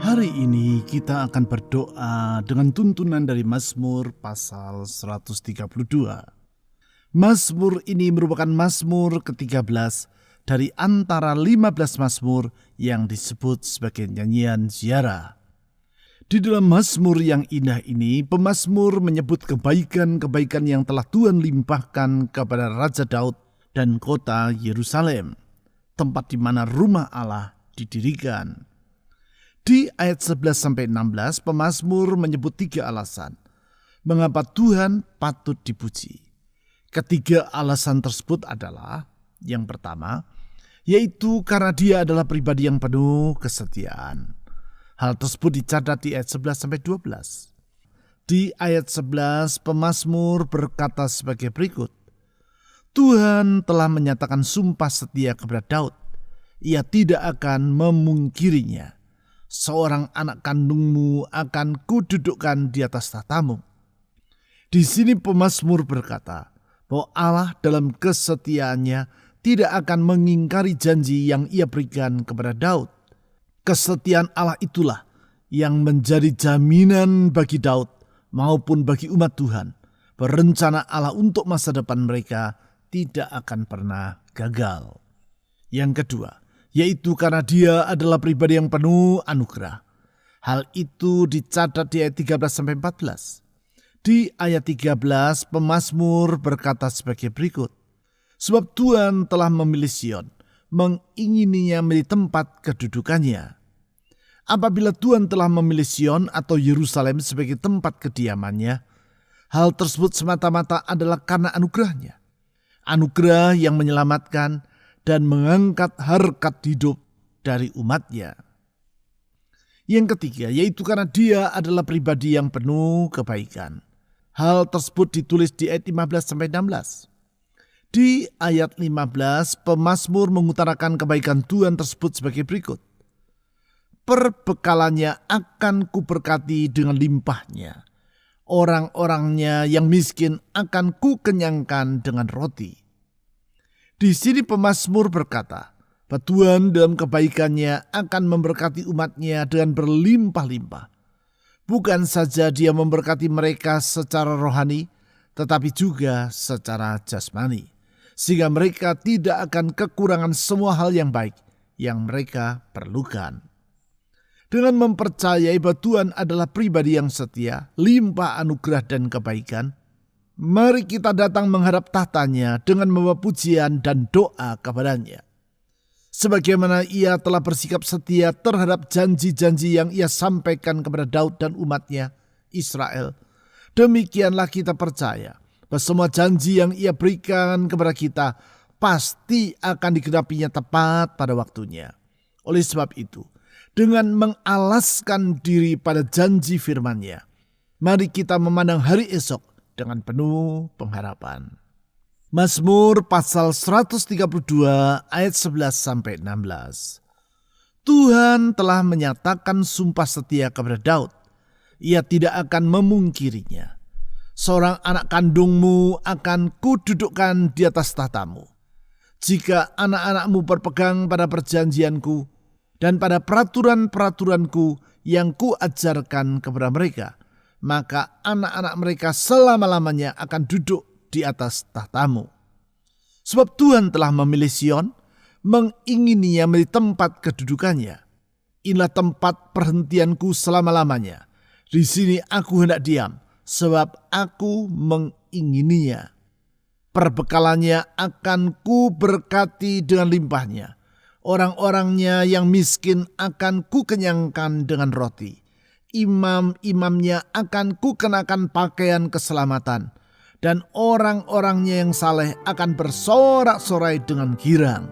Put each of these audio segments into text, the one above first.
Hari ini kita akan berdoa dengan tuntunan dari Mazmur pasal 132. Mazmur ini merupakan Mazmur ke-13 dari antara 15 Mazmur yang disebut sebagai nyanyian ziarah. Di dalam Mazmur yang indah ini, pemazmur menyebut kebaikan-kebaikan yang telah Tuhan limpahkan kepada Raja Daud dan kota Yerusalem, tempat di mana rumah Allah didirikan. Di ayat 11-16, pemazmur menyebut 3 alasan mengapa Tuhan patut dipuji. Ketiga alasan tersebut adalah, yang pertama, yaitu karena Dia adalah pribadi yang penuh kesetiaan. Hal tersebut dicatat di ayat 11-12. Di ayat 11, pemazmur berkata sebagai berikut, Tuhan telah menyatakan sumpah setia kepada Daud. Ia tidak akan memungkirinya. Seorang anak kandungmu akan kududukkan di atas tahtamu. Di sini pemazmur berkata bahwa Allah dalam kesetiaannya tidak akan mengingkari janji yang Ia berikan kepada Daud. Kesetiaan Allah itulah yang menjadi jaminan bagi Daud maupun bagi umat Tuhan. Berencana Allah untuk masa depan mereka tidak akan pernah gagal. Yang kedua, yaitu karena Dia adalah pribadi yang penuh anugerah. Hal itu dicatat di ayat 13-14. Di ayat 13, pemazmur berkata sebagai berikut, Sebab Tuhan telah memilih Sion, mengingininya menjadi tempat kedudukannya. Apabila Tuhan telah memilih Sion atau Yerusalem sebagai tempat kediamannya, hal tersebut semata-mata adalah karena anugerahnya. Anugerah yang menyelamatkan dan mengangkat harkat hidup dari umatnya. Yang ketiga, yaitu karena Dia adalah pribadi yang penuh kebaikan. Hal tersebut ditulis di ayat 15-16. Di ayat 15, pemazmur mengutarakan kebaikan Tuhan tersebut sebagai berikut. Perbekalannya akan kuberkati dengan limpahnya. Orang-orangnya yang miskin akan kukenyangkan dengan roti. Di sini pemazmur berkata, bahwa Tuhan dalam kebaikannya akan memberkati umatnya dengan berlimpah-limpah. Bukan saja Dia memberkati mereka secara rohani, tetapi juga secara jasmani. Sehingga mereka tidak akan kekurangan semua hal yang baik yang mereka perlukan. Dengan mempercayai bahwa Tuhan adalah pribadi yang setia, limpah anugerah dan kebaikan, mari kita datang menghadap tahtanya dengan membawa pujian dan doa kepadanya. sebagaimana ia telah bersikap setia terhadap janji-janji yang ia sampaikan kepada Daud dan umatnya Israel. Demikianlah kita percaya bahwa semua janji yang ia berikan kepada kita pasti akan digenapinya tepat pada waktunya. Oleh sebab itu, dengan mengalaskan diri pada janji firman-Nya, mari kita memandang hari esok dengan penuh pengharapan. Mazmur pasal 132 ayat 11-16. Tuhan telah menyatakan sumpah setia kepada Daud. Ia tidak akan memungkirinya. Seorang anak kandungmu akan kududukkan di atas tahtamu. Jika anak-anakmu berpegang pada perjanjianku dan pada peraturan-peraturanku yang kuajarkan kepada mereka, maka anak-anak mereka selama-lamanya akan duduk di atas tahtamu. Sebab Tuhan telah memilih Sion, mengingininya menjadi tempat kedudukannya. Inilah tempat perhentianku selama-lamanya. Di sini aku hendak diam, sebab aku mengingininya. Perbekalannya akan ku berkati dengan limpahnya. Orang-orangnya yang miskin akan ku kenyangkan dengan roti. Imam-imamnya akan ku kenakan pakaian keselamatan. Dan orang-orangnya yang saleh akan bersorak-sorai dengan girang.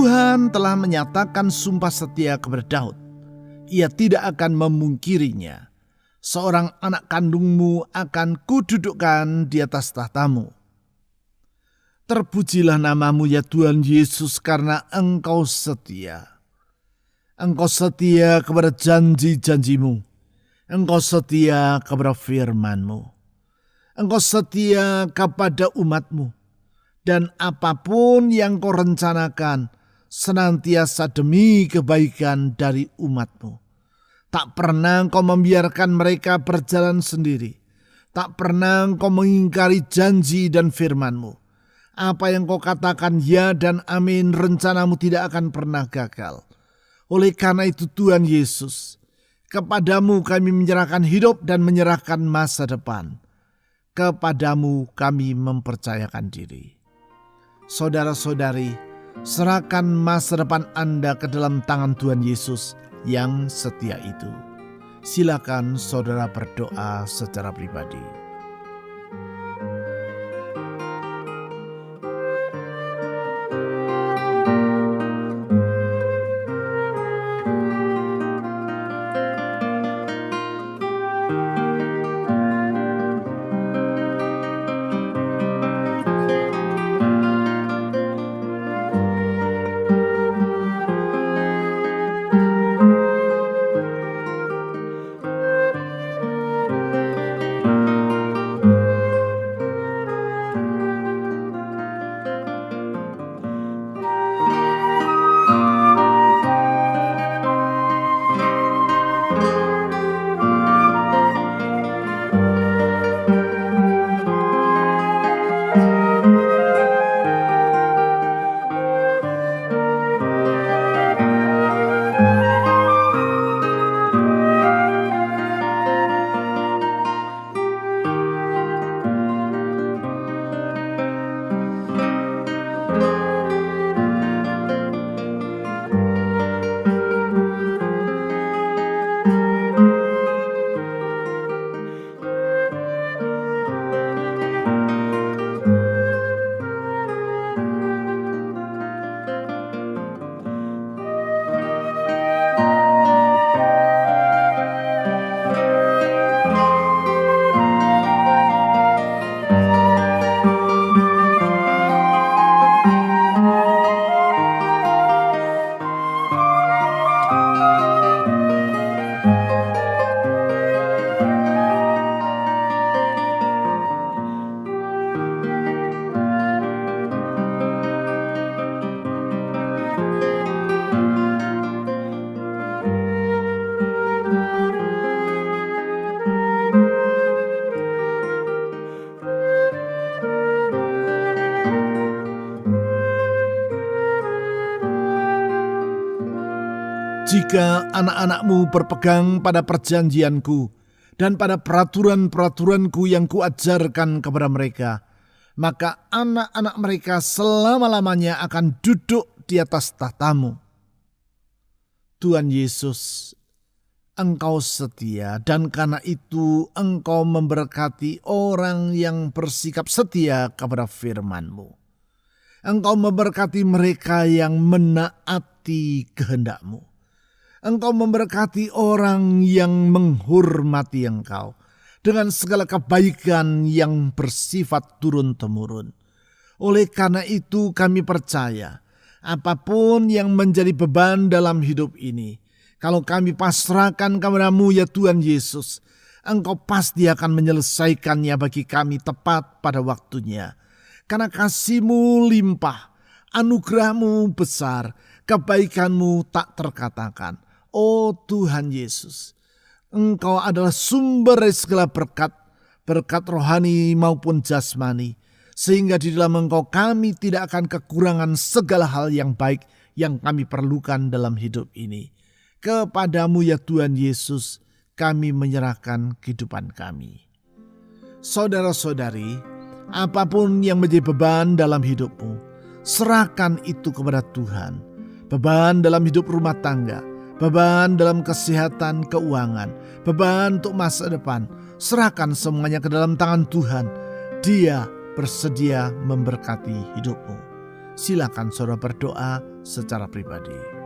Tuhan telah menyatakan sumpah setia kepada Daud. Ia tidak akan memungkirinya. Seorang anak kandungmu akan kududukkan di atas tahtamu. Terpujilah namamu ya Tuhan Yesus, karena Engkau setia. Engkau setia kepada janji-janjimu. Engkau setia kepada firman-Mu. Engkau setia kepada umat-Mu. Dan apapun yang Kau rencanakan, senantiasa demi kebaikan dari umat-Mu. Tak pernah Engkau membiarkan mereka berjalan sendiri. Tak pernah Engkau mengingkari janji dan firman-Mu. Apa yang Kau katakan ya dan amin, rencana-Mu tidak akan pernah gagal. Oleh karena itu Tuhan Yesus, kepadamu kami menyerahkan hidup dan menyerahkan masa depan. Kepadamu kami mempercayakan diri. Saudara-saudari, serahkan masa depan Anda ke dalam tangan Tuhan Yesus yang setia itu. Silakan saudara berdoa secara pribadi. Jika anak-anakmu berpegang pada perjanjianku dan pada peraturan-peraturanku yang kuajarkan kepada mereka, maka anak-anak mereka selama-lamanya akan duduk di atas tahtamu. Tuhan Yesus, Engkau setia, dan karena itu Engkau memberkati orang yang bersikap setia kepada firman-Mu. Engkau memberkati mereka yang menaati kehendak-Mu. Engkau memberkati orang yang menghormati Engkau dengan segala kebaikan yang bersifat turun-temurun. Oleh karena itu kami percaya, apapun yang menjadi beban dalam hidup ini, kalau kami pasrahkan kepada-Mu ya Tuhan Yesus, Engkau pasti akan menyelesaikannya bagi kami tepat pada waktunya. Karena kasih-Mu limpah, anugerah-Mu besar, kebaikan-Mu tak terkatakan. Oh Tuhan Yesus, Engkau adalah sumber segala berkat, berkat rohani maupun jasmani, sehingga di dalam Engkau kami tidak akan kekurangan segala hal yang baik yang kami perlukan dalam hidup ini. Kepadamu ya Tuhan Yesus, kami menyerahkan kehidupan kami. Saudara-saudari, apapun yang menjadi beban dalam hidupmu, serahkan itu kepada Tuhan. Beban dalam hidup rumah tangga, beban dalam kesehatan, keuangan, beban untuk masa depan, serahkan semuanya ke dalam tangan Tuhan. Dia bersedia memberkati hidupmu. Silakan saudara berdoa secara pribadi.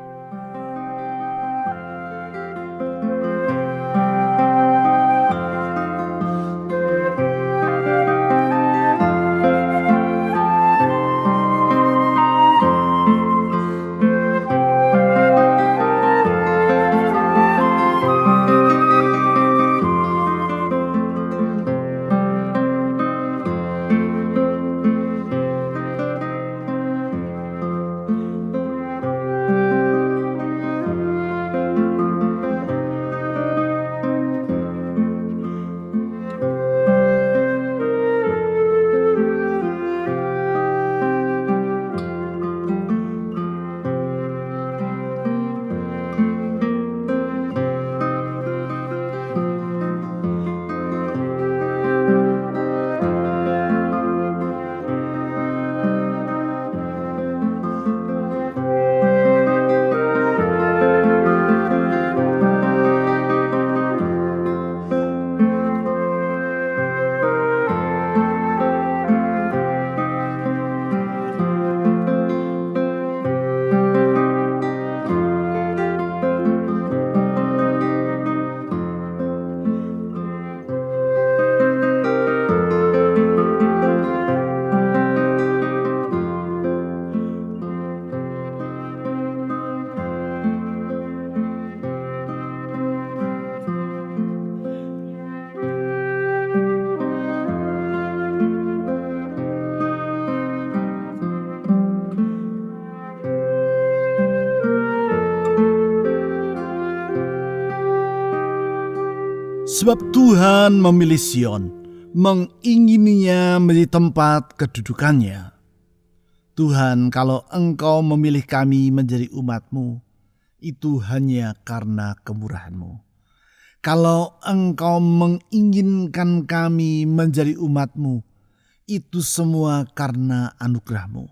Sebab Tuhan memilih Sion, mengingininya menjadi tempat kedudukannya. Tuhan, kalau Engkau memilih kami menjadi umat-Mu, itu hanya karena kemurahan-Mu. Kalau Engkau menginginkan kami menjadi umat-Mu, itu semua karena anugerah-Mu.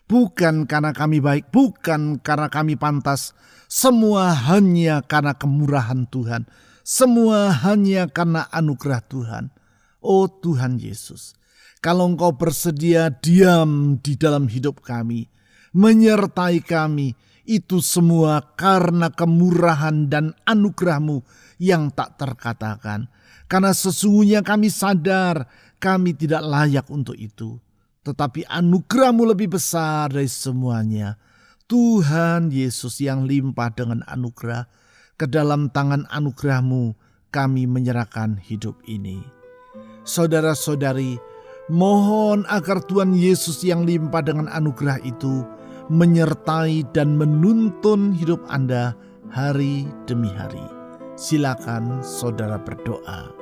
Bukan karena kami baik, bukan karena kami pantas, semua hanya karena kemurahan Tuhan. Semua hanya karena anugerah Tuhan. Oh Tuhan Yesus, kalau Engkau bersedia diam di dalam hidup kami, menyertai kami, itu semua karena kemurahan dan anugerah-Mu yang tak terkatakan. Karena sesungguhnya kami sadar kami tidak layak untuk itu. Tetapi anugerah-Mu lebih besar dari semuanya. Tuhan Yesus yang limpah dengan anugerah, ke dalam tangan anugerah-Mu kami menyerahkan hidup ini. Saudara-saudari, mohon agar Tuhan Yesus yang limpah dengan anugerah itu menyertai dan menuntun hidup Anda hari demi hari. Silakan saudara berdoa.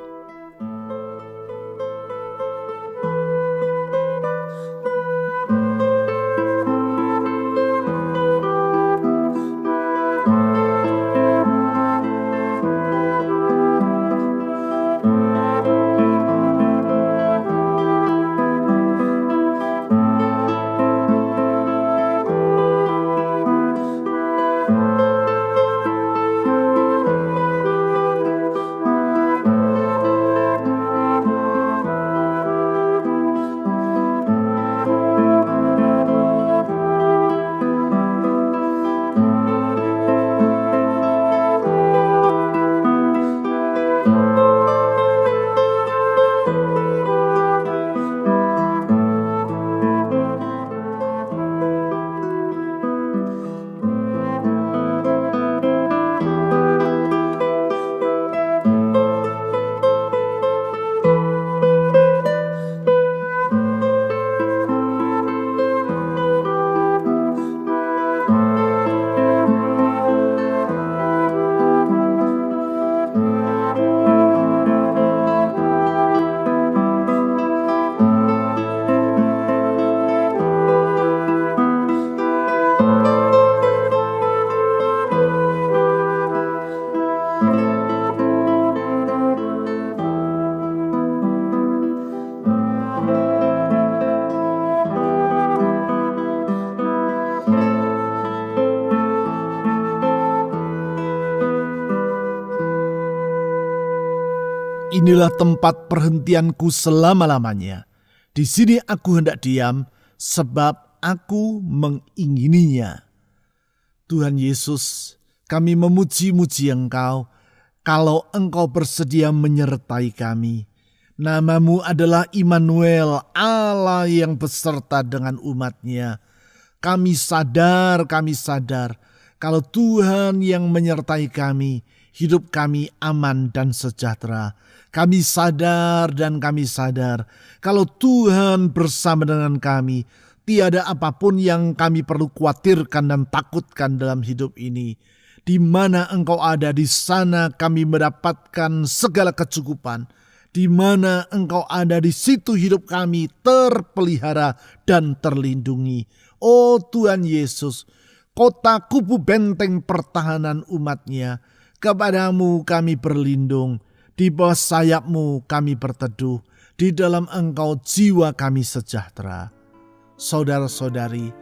Inilah tempat perhentianku selama-lamanya. Di sini aku hendak diam, sebab aku mengingininya. Tuhan Yesus, kami memuji-muji Engkau kalau Engkau bersedia menyertai kami. Namamu adalah Immanuel, Allah yang beserta dengan umat-Nya. Kami sadar kalau Tuhan yang menyertai kami, hidup kami aman dan sejahtera. Kami sadar kalau Tuhan bersama dengan kami, tiada apapun yang kami perlu khawatirkan dan takutkan dalam hidup ini. Di mana Engkau ada, di sana kami mendapatkan segala kecukupan. Di mana Engkau ada, di situ hidup kami terpelihara dan terlindungi. Oh Tuhan Yesus, kota kubu benteng pertahanan umat-Nya, kepadamu kami berlindung, di bawah sayap-Mu kami berteduh, di dalam Engkau jiwa kami sejahtera. Saudara-saudari,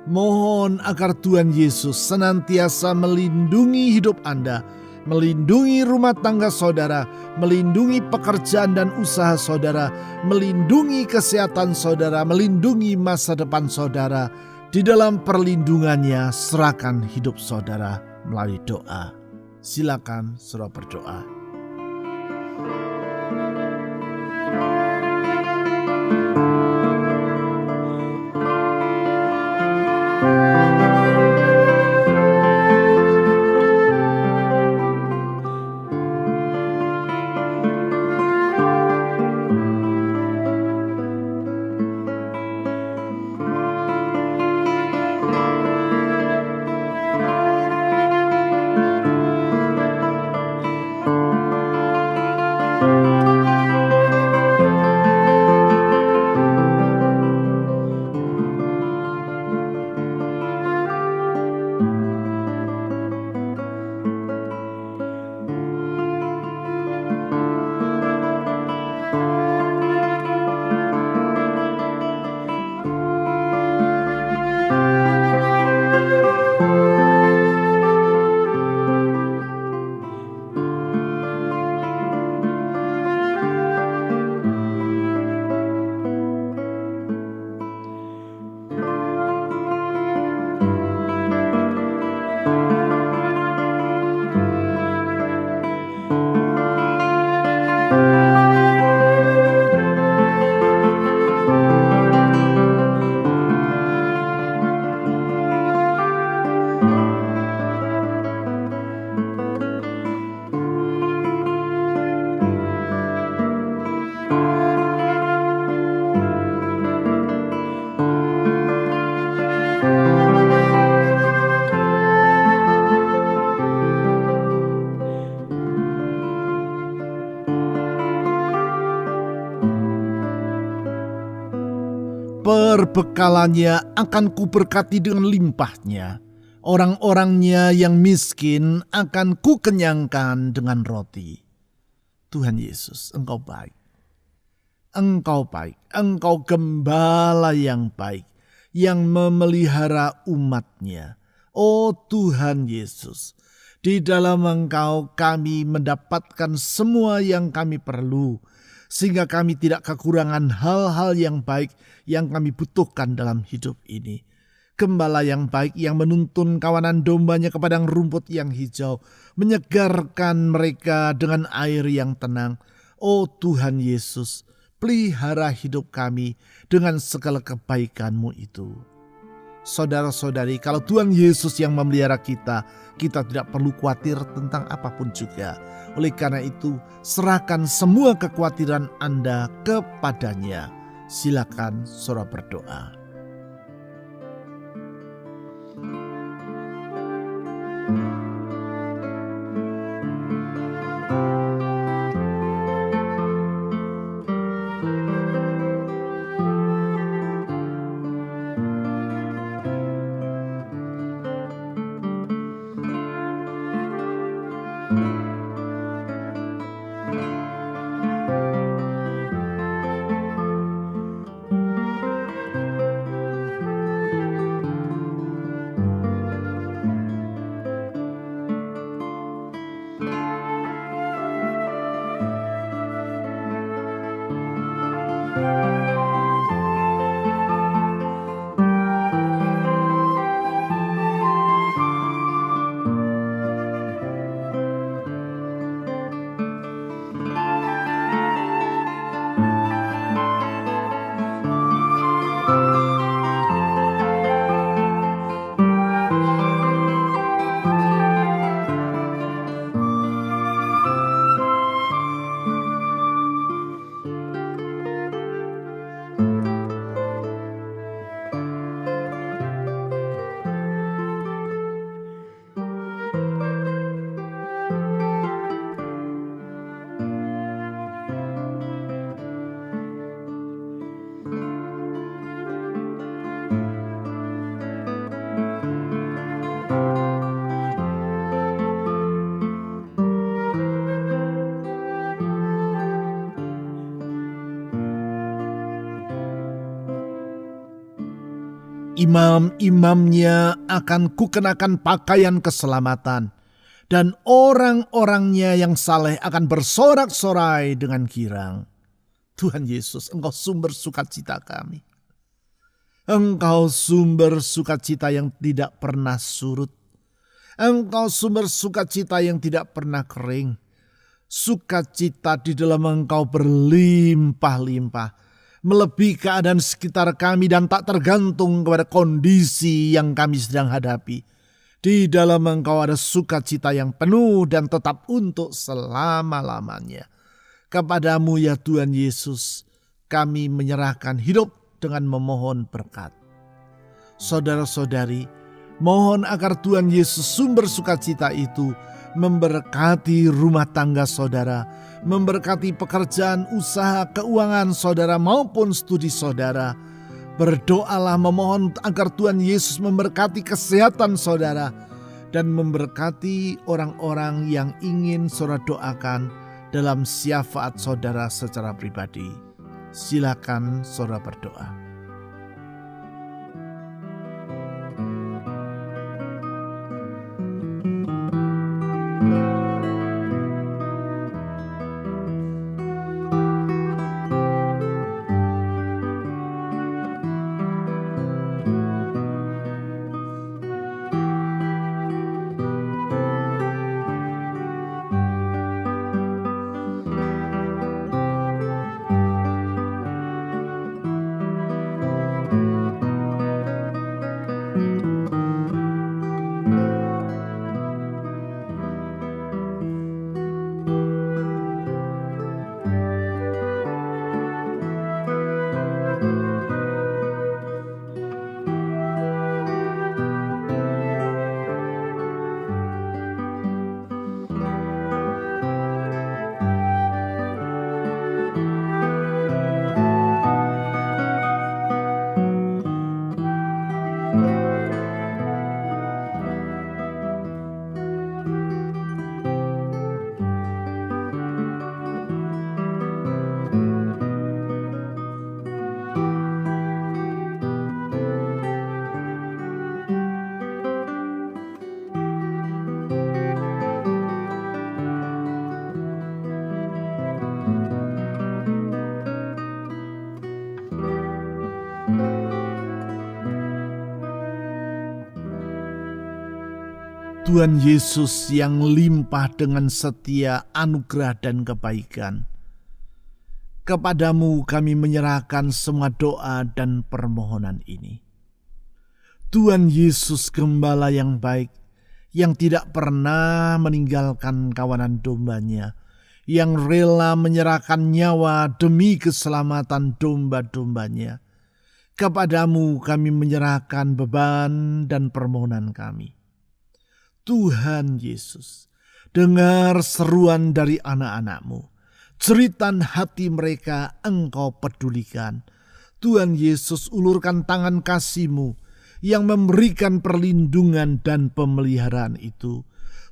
mohon agar Tuhan Yesus senantiasa melindungi hidup Anda, melindungi rumah tangga saudara, melindungi pekerjaan dan usaha saudara, melindungi kesehatan saudara, melindungi masa depan saudara. Di dalam perlindungannya, serahkan hidup saudara melalui doa. Silakan saudara berdoa. Perbekalannya akan kuberkati dengan limpahnya. Orang-orangnya yang miskin akan kukenyangkan dengan roti. Tuhan Yesus, Engkau baik. Engkau baik. Engkau gembala yang baik, yang memelihara umat-Nya. Oh Tuhan Yesus, di dalam Engkau kami mendapatkan semua yang kami perlu, sehingga kami tidak kekurangan hal-hal yang baik yang kami butuhkan dalam hidup ini. Gembala yang baik yang menuntun kawanan dombanya ke padang rumput yang hijau, menyegarkan mereka dengan air yang tenang. Oh Tuhan Yesus, pelihara hidup kami dengan segala kebaikan-Mu itu. Saudara-saudari, kalau Tuhan Yesus yang memelihara kita, kita tidak perlu khawatir tentang apapun juga. Oleh karena itu, serahkan semua kekhawatiran Anda kepadanya. Silakan saudara berdoa. Imam-imamnya akan kukenakan pakaian keselamatan, dan orang-orangnya yang saleh akan bersorak-sorai dengan girang. Tuhan Yesus, Engkau sumber sukacita kami. Engkau sumber sukacita yang tidak pernah surut. Engkau sumber sukacita yang tidak pernah kering. Sukacita di dalam Engkau berlimpah-limpah, melebihi keadaan sekitar kami dan tak tergantung kepada kondisi yang kami sedang hadapi. Di dalam Engkau ada sukacita yang penuh dan tetap untuk selama-lamanya. Kepadamu ya Tuhan Yesus, kami menyerahkan hidup dengan memohon berkat. Saudara-saudari, mohon agar Tuhan Yesus sumber sukacita itu memberkati rumah tangga saudara, memberkati pekerjaan, usaha, keuangan saudara maupun studi saudara. Berdoalah memohon agar Tuhan Yesus memberkati kesehatan saudara dan memberkati orang-orang yang ingin saudara doakan dalam syafaat saudara secara pribadi. Silakan saudara berdoa. Tuhan Yesus yang limpah dengan setia, anugerah dan kebaikan, kepadamu kami menyerahkan semua doa dan permohonan ini. Tuhan Yesus Gembala yang baik, yang tidak pernah meninggalkan kawanan dombanya, yang rela menyerahkan nyawa demi keselamatan domba-dombanya. Kepadamu kami menyerahkan beban dan permohonan kami. Tuhan Yesus, dengar seruan dari anak-anak-Mu. Jeritan hati mereka Engkau pedulikan. Tuhan Yesus, ulurkan tangan kasih-Mu yang memberikan perlindungan dan pemeliharaan itu.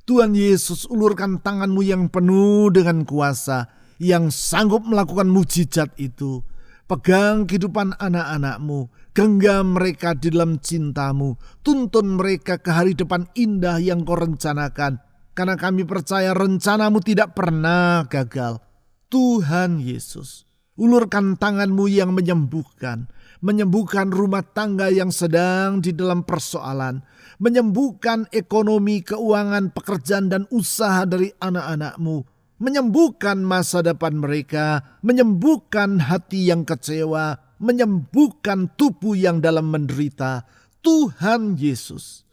Tuhan Yesus, ulurkan tangan-Mu yang penuh dengan kuasa, yang sanggup melakukan mujizat itu. Pegang kehidupan anak-anak-Mu, genggam mereka di dalam cinta-Mu, tuntun mereka ke hari depan indah yang Kau rencanakan, karena kami percaya rencana-Mu tidak pernah gagal. Tuhan Yesus, ulurkan tangan-Mu yang menyembuhkan rumah tangga yang sedang di dalam persoalan, menyembuhkan ekonomi, keuangan, pekerjaan dan usaha dari anak-anak-Mu, menyembuhkan masa depan mereka, menyembuhkan hati yang kecewa, menyembuhkan tubuh yang dalam menderita. Tuhan Yesus,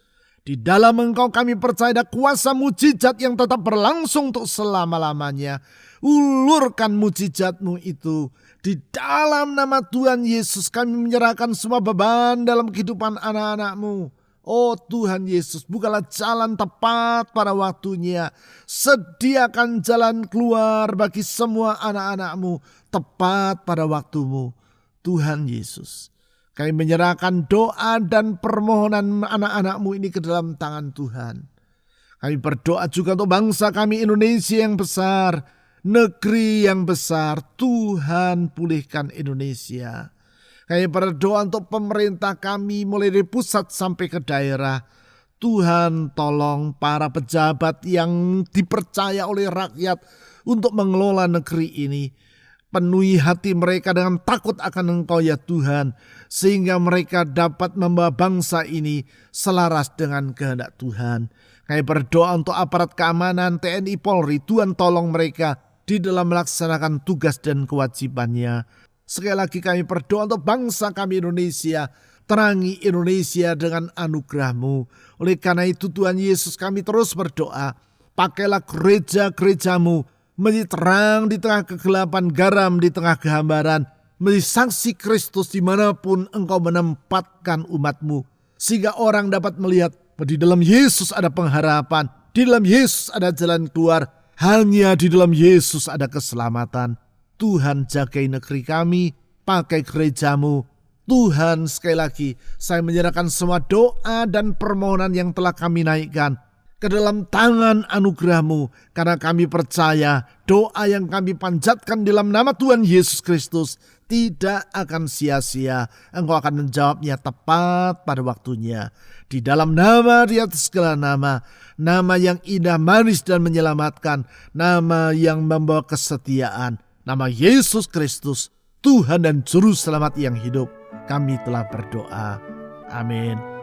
di dalam Engkau kami percaya ada kuasa mujizat yang tetap berlangsung untuk selama-lamanya. Ulurkan mujizat-Mu itu. Di dalam nama Tuhan Yesus kami menyerahkan semua beban dalam kehidupan anak-anak-Mu. Oh Tuhan Yesus, bukalah jalan tepat pada waktunya. Sediakan jalan keluar bagi semua anak-anak-Mu tepat pada waktu-Mu. Tuhan Yesus, kami menyerahkan doa dan permohonan anak-anak-Mu ini ke dalam tangan Tuhan. Kami berdoa juga untuk bangsa kami Indonesia yang besar, negeri yang besar. Tuhan, pulihkan Indonesia. Kami berdoa untuk pemerintah kami mulai dari pusat sampai ke daerah. Tuhan tolong para pejabat yang dipercaya oleh rakyat untuk mengelola negeri ini. Penuhi hati mereka dengan takut akan Engkau ya Tuhan, sehingga mereka dapat membawa bangsa ini selaras dengan kehendak Tuhan. Kami berdoa untuk aparat keamanan TNI Polri, Tuhan tolong mereka di dalam melaksanakan tugas dan kewajibannya. Sekali lagi kami berdoa untuk bangsa kami Indonesia. Terangi Indonesia dengan anugerah-Mu. Oleh karena itu Tuhan Yesus, kami terus berdoa. Pakailah gereja-gereja-Mu menjadi terang di tengah kegelapan, garam di tengah kehambaran, menjadi saksi Kristus dimanapun Engkau menempatkan umat-Mu. Sehingga orang dapat melihat bahwa di dalam Yesus ada pengharapan, di dalam Yesus ada jalan keluar, hanya di dalam Yesus ada keselamatan. Tuhan jagai negeri kami, pakai gereja-Mu. Tuhan, sekali lagi saya menyerahkan semua doa dan permohonan yang telah kami naikkan ke dalam tangan anugerah-Mu, karena kami percaya doa yang kami panjatkan dalam nama Tuhan Yesus Kristus tidak akan sia-sia. Engkau akan menjawabnya tepat pada waktunya. Di dalam nama di atas segala nama, nama yang indah, manis dan menyelamatkan, nama yang membawa kesetiaan, nama Yesus Kristus, Tuhan dan Juru Selamat yang hidup, kami telah berdoa. Amin.